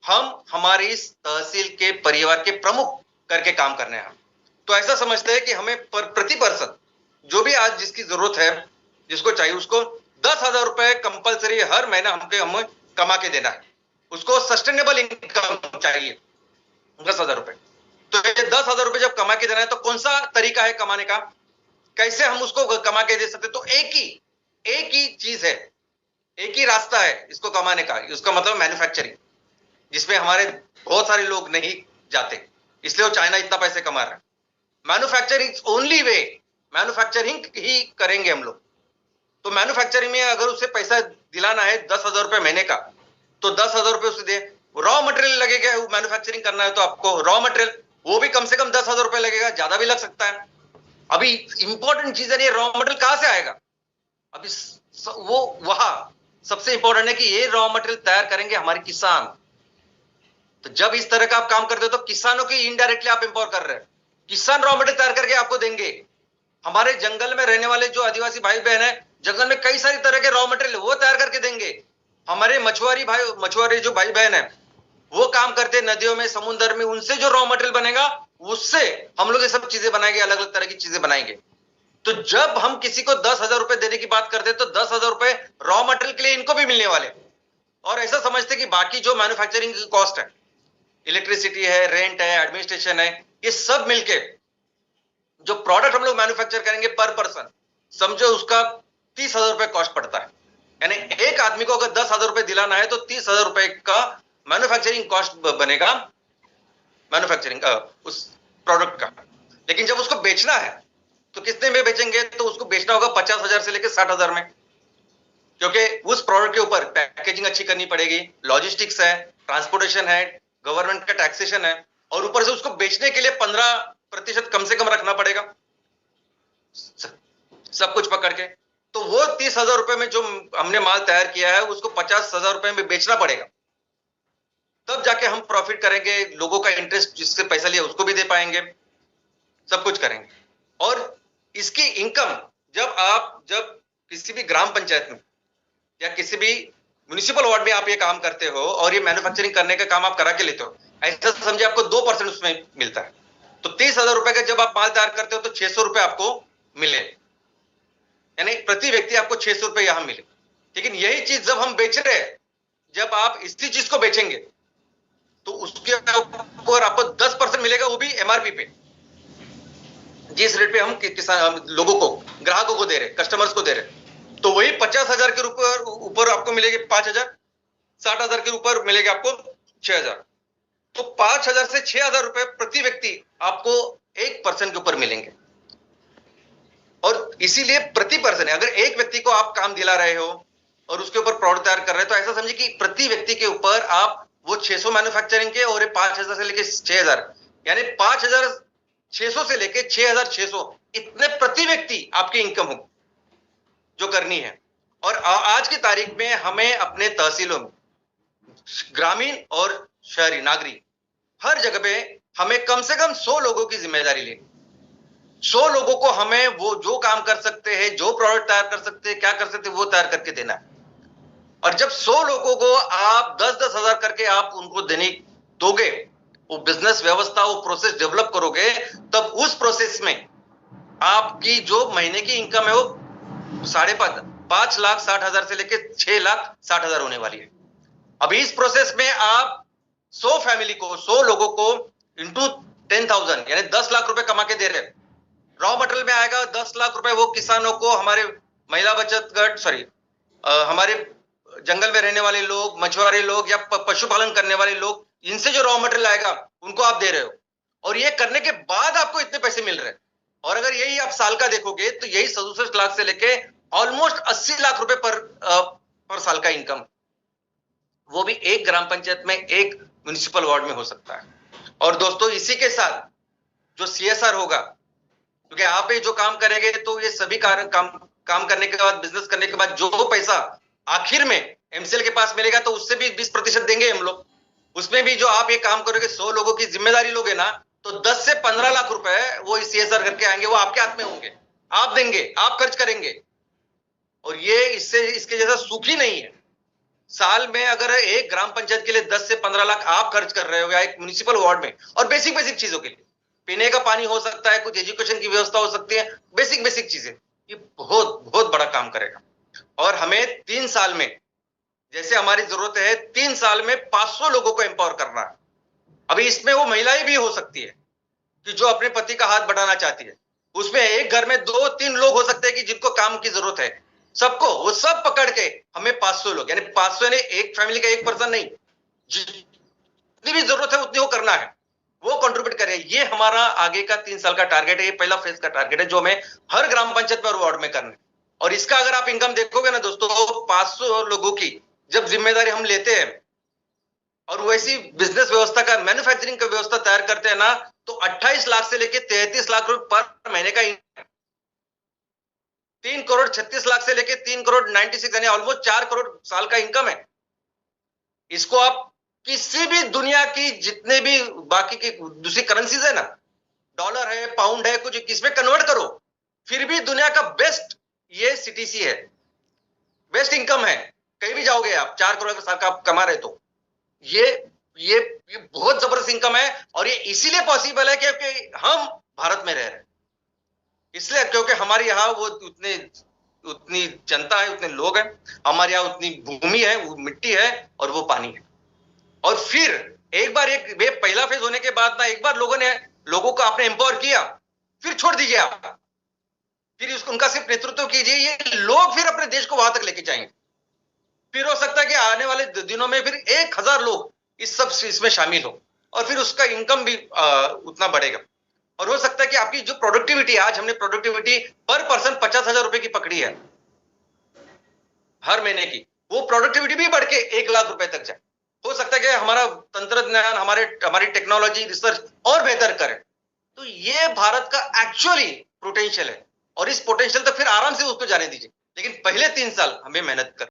हम हमारी इस तहसील के परिवार के प्रमुख करके काम करने हैं। तो ऐसा समझते हैं कि हमें प्रति पर्सन जो भी आज जिसकी जरूरत है, जिसको चाहिए, उसको 10,000 रुपए कंपलसरी हर महीना हमें कमा के देना है। उसको सस्टेनेबल इनकम चाहिए 10,000 रुपए। तो ये 10,000 रुपए जब कमा के देना है तो कौन सा तरीका है कमाने का, कैसे हम उसको कमा के दे सकते? तो एक ही चीज है, एक ही रास्ता है इसको कमाने का। उसका मतलब मैन्युफैक्चरिंग, जिसमें हमारे बहुत सारे लोग नहीं जाते, इसलिए वो चाइना इतना पैसे कमा रहा है। मैन्युफैक्चरिंग ओनली वे, मैन्युफैक्चरिंग ही करेंगे हम लोग। तो मैन्युफैक्चरिंग में अगर उसे पैसा दिलाना है 10,000 रुपए महीने का, तो 10,000 रुपए उसे दे। रॉ मटेरियल लगेगा, मैन्युफैक्चरिंग करना है तो आपको रॉ मटेरियल वो भी कम से कम 10,000 रुपए लगेगा, ज्यादा भी लग सकता है। अभी इंपॉर्टेंट चीज है, ये रॉ मटेरियल कहां से आएगा? अभी वो वहां सबसे इंपॉर्टेंट है कि ये रॉ मटेरियल तैयार करेंगे हमारे किसान। तो जब इस तरह का आप काम करते हो तो किसानों की इनडायरेक्टली आप एम्पावर कर रहे हैं। किसान रॉ मटेरियल तैयार करके आपको देंगे। हमारे जंगल में रहने वाले जो आदिवासी भाई बहन है, जंगल में कई सारी तरह के रॉ मटेरियल वो तैयार करके देंगे। हमारे मछुआरे जो भाई बहन है, वो काम करते नदियों में, समुद्र में, उनसे जो रॉ मटेरियल बनेगा उससे हम लोग ये सब चीजें बनाएंगे, अलग अलग तरह की चीजें बनाएंगे। तो जब हम किसी को 10,000 रुपए देने की बात करते हैं तो 10,000 रुपए रॉ मटेरियल के लिए इनको भी मिलने वाले। और ऐसा समझते कि बाकी जो मैन्युफैक्चरिंग की कॉस्ट है, इलेक्ट्रिसिटी है, रेंट है, एडमिनिस्ट्रेशन है, ये सब मिलके जो प्रोडक्ट हम लोग मैन्युफैक्चर करेंगे पर पर्सन, समझो उसका 30,000 रुपए कॉस्ट पड़ता है। यानी एक आदमी को अगर 10,000 रुपए दिलाना है तो 30,000 रुपए का मैन्युफैक्चरिंग कॉस्ट बनेगा, मैन्युफैक्चरिंग उस प्रोडक्ट का। लेकिन जब उसको बेचना है तो कितने में बेचेंगे? तो उसको बेचना होगा 50,000 से लेकर 60,000 में, क्योंकि उस प्रोडक्ट के ऊपर पैकेजिंग अच्छी करनी पड़ेगी, लॉजिस्टिक्स है, ट्रांसपोर्टेशन है, गवर्नमेंट का टैक्सेशन है, और ऊपर से उसको बेचने के लिए 15% कम से कम रखना पड़ेगा, सब कुछ पकड़ के। तो वो 30,000 रुपए में जो हमने माल तैयार किया है उसको 50,000 रुपए में बेचना पड़ेगा, तब जाके हम प्रॉफिट करेंगे। लोगों का इंटरेस्ट जिससे पैसा लिया उसको भी दे पाएंगे, सब कुछ करेंगे। और इसकी इनकम जब किसी भी ग्राम पंचायत में या किसी भी म्युनिसिपल वार्ड में आप ये काम करते हो और ये मैन्युफैक्चरिंग करने का काम आप करा के लेते हो, ऐसा समझे आपको 2% उसमें मिलता है। तो 30,000 रुपए का जब आप माल तैयार करते हो तो 600 रुपए आपको मिले, यानी प्रति व्यक्ति आपको 600 रुपए यहां मिले। लेकिन यही चीज जब हम बेच रहे हैं, जब आप इसी चीज को बेचेंगे तो उसके ऊपर आपको 10% मिलेगा, वो भी एमआरपी पे, जिस रेट पे हम किसान लोगों को, ग्राहकों को दे रहे, कस्टमर्स को दे रहे। तो वही 50,000 के ऊपर आपको मिलेगी 5,000, 60,000 के ऊपर मिलेगा आपको 6,000। तो 5,000 से 6,000 रुपए प्रति व्यक्ति आपको 1% के ऊपर मिलेंगे। और इसीलिए प्रति पर्सन, अगर एक व्यक्ति को आप काम दिला रहे हो और उसके ऊपर प्रोडक्ट तैयार कर रहे हैं, तो ऐसा समझिए कि प्रति व्यक्ति के ऊपर आप वो 600 मैन्युफैक्चरिंग के और 5,000 से लेके 6,000, यानी 5,600 से लेके 6,600 इतने प्रति व्यक्ति आपकी इनकम हो जो करनी है। और आज की तारीख में हमें अपने तहसीलों में, ग्रामीण और शहरी नागरिक, हर जगह पे हमें कम से कम 100 लोगों की जिम्मेदारी लेनी। 100 लोगों को हमें वो जो काम कर सकते हैं, जो प्रोडक्ट तैयार कर सकते हैं, क्या कर सकते हैं, वो तैयार करके देना है। और जब 100 लोगों को आप 10-10 हजार करके आप उनको देने दोगे, वो बिजनेस व्यवस्था, वो प्रोसेस डेवलप करोगे, तब उस प्रोसेस में आपकी जो महीने की इनकम है वो 5,60,000 से लेके 6,60,000 होने वाली है। अभी इस प्रोसेस में आप 100 फैमिली को, 100 लोगों को इंटू 10,000 यानी 10 लाख रुपए कमा के दे रहे हैं। रॉ मटेरियल में आएगा 10 लाख रुपए, वो किसानों को, हमारे महिला बचत गट, हमारे जंगल में रहने वाले लोग, मछुआरे लोग या पशुपालन करने वाले लोग, इनसे जो रॉ मटेरियल आएगा उनको आप दे रहे हो, और ये करने के बाद आपको इतने पैसे मिल रहे हैं। और अगर यही आप साल का देखोगे तो यही 67 लाख से लेके ऑलमोस्ट 80 लाख रुपए पर साल का इनकम, वो भी एक ग्राम पंचायत में, एक म्युनिसिपल वार्ड में हो सकता है। और दोस्तों, इसी के साथ जो सीएसआर होगा, क्योंकि आप ही जो काम करेंगे तो ये सभी काम करने के बाद, बिजनेस करने के बाद जो पैसा आखिर में एमसीएल के पास मिलेगा, तो उससे भी 20% देंगे हम लोग। उसमें भी जो आप ये काम करोगे, 100 लोगों की जिम्मेदारी लोगे ना, तो 10 से 15 लाख रुपए वो सीएसआर करके आएंगे, वो आपके हाथ में होंगे, आप देंगे, आप खर्च करेंगे। और ये इसके जैसा सुख ही नहीं है। साल में अगर एक ग्राम पंचायत के लिए 10 से 15 लाख आप खर्च कर रहे हो या एक म्युनिसिपल वार्ड में, और बेसिक बेसिक चीजों के लिए, पीने का पानी हो सकता है, कुछ एजुकेशन की व्यवस्था हो सकती है, बेसिक बेसिक चीजें, ये बहुत बहुत बड़ा काम करेगा। और हमें 3 साल में, जैसे हमारी जरूरत है 3 साल में 500 लोगों को एम्पावर करना है। अभी इसमें वो महिलाएं भी हो सकती है कि जो अपने पति का हाथ बढ़ाना चाहती है। उसमें एक घर में 2-3 लोग हो सकते हैं कि जिनको काम की जरूरत है। सबको वो सब पकड़ के हमें 500 लोग, यानी 500 ने एक फैमिली का एक पर्सन नहीं, जितनी भी जरूरत है उतनी वो करना है, वो कंट्रीब्यूट करे। ये हमारा आगे का 3 साल का टारगेट है, ये पहला फेज का टारगेट है जो हमें हर ग्राम पंचायत में और वार्ड में करना है। और इसका अगर आप इनकम देखोगे ना दोस्तों, 500 लोगों की जब जिम्मेदारी हम लेते हैं और वैसी बिजनेस व्यवस्था का, मैन्युफैक्चरिंग का व्यवस्था तैयार करते हैं ना, तो 28 लाख से लेके 33 लाख रुपए पर महीने का 3 करोड़ 36 लाख से लेके 3 करोड़ 96, यानी ऑलमोस्ट 4 करोड़ साल का इनकम है। इसको आप किसी भी दुनिया की जितने भी बाकी की दूसरी करेंसीज है ना, डॉलर है, पाउंड है, कुछ किसमें कन्वर्ट करो, फिर भी दुनिया का बेस्ट ये सीटीसी है, बेस्ट इनकम है। कहीं भी जाओगे आप 4 करोड़ साल का आप कमा रहे तो ये ये बहुत जबरदस्त इनकम है। और ये इसीलिए पॉसिबल है क्योंकि हम भारत में रह रहे हैं, इसलिए क्योंकि हमारे यहाँ वो उतनी जनता है, उतने लोग हैं, हमारे यहाँ उतनी भूमि है, वो मिट्टी है और वो पानी है। और फिर एक बार पहला फेज होने के बाद ना, एक बार लोगों को आपने एम्पावर किया, फिर छोड़ दीजिए आप, फिर उनका सिर्फ नेतृत्व कीजिए, ये लोग फिर अपने देश को वहां तक लेके जाएंगे। फिर हो सकता है कि आने वाले दिनों में फिर 1000 लोग इस सब इसमें शामिल हो और फिर उसका इनकम भी उतना बढ़ेगा। और हो सकता है कि आपकी जो प्रोडक्टिविटी, आज हमने प्रोडक्टिविटी पर पर्सन 50,000 रुपए की पकड़ी है हर महीने की, वो प्रोडक्टिविटी भी बढ़ के 1 लाख रुपए तक जाए। हो सकता है कि हमारा तंत्रज्ञान, हमारी टेक्नोलॉजी रिसर्च और बेहतर करे। तो ये भारत का एक्चुअली पोटेंशियल है और इस पोटेंशियल तक फिर आराम से उसको जाने दीजिए, लेकिन पहले 3 साल हमें मेहनत कर